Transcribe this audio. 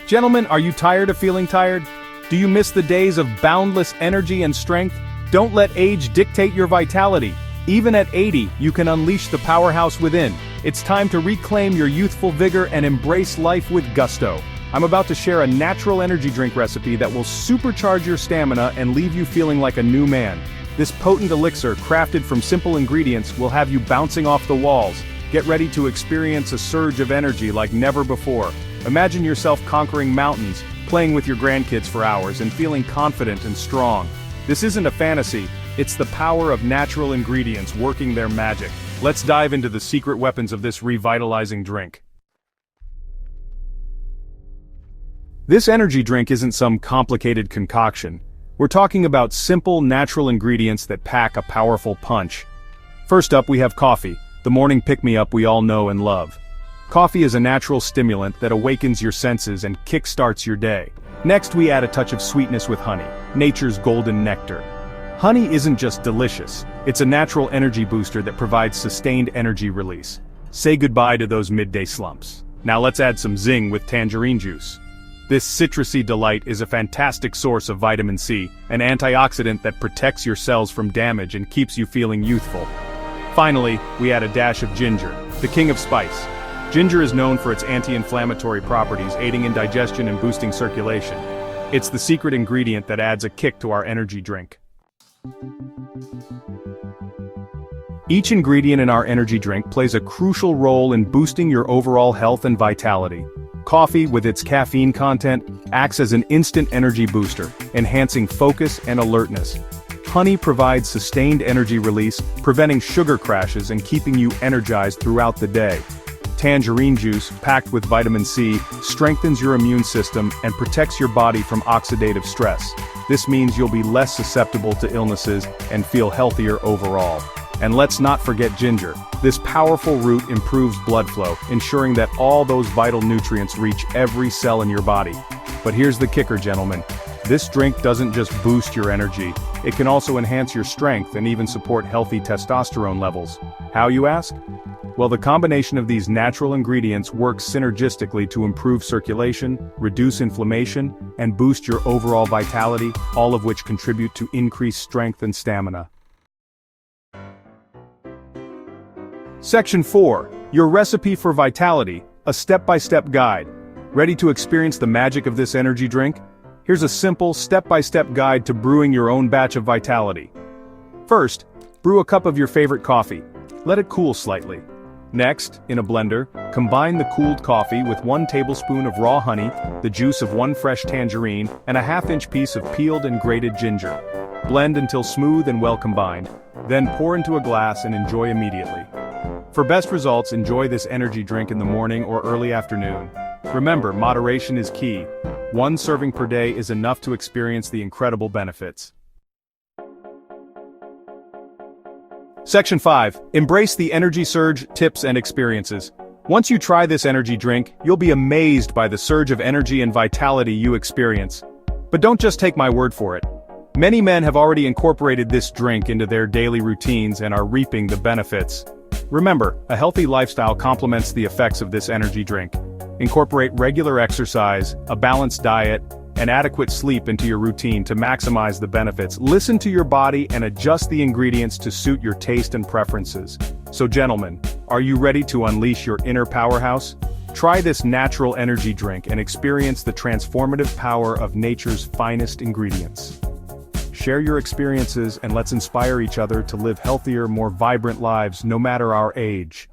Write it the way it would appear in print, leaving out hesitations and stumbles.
Gentlemen, are you tired of feeling tired? Do you miss the days of boundless energy and strength? Don't let age dictate your vitality. Even at 80, you can unleash the powerhouse within. It's time to reclaim your youthful vigor and embrace life with gusto. I'm about to share a natural energy drink recipe that will supercharge your stamina and leave you feeling like a new man. This potent elixir, crafted from simple ingredients, will have you bouncing off the walls. Get ready to experience a surge of energy like never before. Imagine yourself conquering mountains, playing with your grandkids for hours, and feeling confident and strong. This isn't a fantasy, it's the power of natural ingredients working their magic. Let's dive into the secret weapons of this revitalizing drink. This energy drink isn't some complicated concoction. We're talking about simple, natural ingredients that pack a powerful punch. First up, we have coffee, the morning pick-me-up we all know and love. Coffee is a natural stimulant that awakens your senses and kickstarts your day. Next, we add a touch of sweetness with honey, nature's golden nectar. Honey isn't just delicious, it's a natural energy booster that provides sustained energy release. Say goodbye to those midday slumps. Now let's add some zing with Tangerine Juice. This citrusy delight is a fantastic source of vitamin C, an antioxidant that protects your cells from damage and keeps you feeling youthful. Finally, we add a dash of ginger, the king of spice. Ginger is known for its anti-inflammatory properties, aiding in digestion and boosting circulation. It's the secret ingredient that adds a kick to our energy drink. Each ingredient in our energy drink plays a crucial role in boosting your overall health and vitality. Coffee, with its caffeine content, acts as an instant energy booster, enhancing focus and alertness. Honey provides sustained energy release, preventing sugar crashes and keeping you energized throughout the day. Tangerine juice, packed with vitamin C, strengthens your immune system and protects your body from oxidative stress. This means you'll be less susceptible to illnesses and feel healthier overall. And let's not forget ginger. This powerful root improves blood flow, ensuring that all those vital nutrients reach every cell in your body. But here's the kicker, gentlemen. This drink doesn't just boost your energy, it can also enhance your strength and even support healthy testosterone levels. How, you ask? Well, the combination of these natural ingredients works synergistically to improve circulation, reduce inflammation, and boost your overall vitality, all of which contribute to increased strength and stamina. Section 4. Your recipe for vitality, a step-by-step guide. Ready to experience the magic of this energy drink? Here's a simple, step-by-step guide to brewing your own batch of vitality. First, brew a cup of your favorite coffee. Let it cool slightly. Next, in a blender, combine the cooled coffee with 1 tablespoon of raw honey, the juice of 1 fresh tangerine, and a ½ piece of peeled and grated ginger. Blend until smooth and well combined, then pour into a glass and enjoy immediately. For best results, enjoy this energy drink in the morning or early afternoon. Remember, moderation is key. 1 serving per day is enough to experience the incredible benefits. Section 5. Embrace the energy surge, tips and experiences. Once you try this energy drink, you'll be amazed by the surge of energy and vitality you experience. But don't just take my word for it. Many men have already incorporated this drink into their daily routines and are reaping the benefits. Remember, a healthy lifestyle complements the effects of this energy drink. Incorporate regular exercise, a balanced diet, and adequate sleep into your routine to maximize the benefits. Listen to your body and adjust the ingredients to suit your taste and preferences. So gentlemen, are you ready to unleash your inner powerhouse? Try this natural energy drink and experience the transformative power of nature's finest ingredients. Share your experiences and let's inspire each other to live healthier, more vibrant lives no matter our age.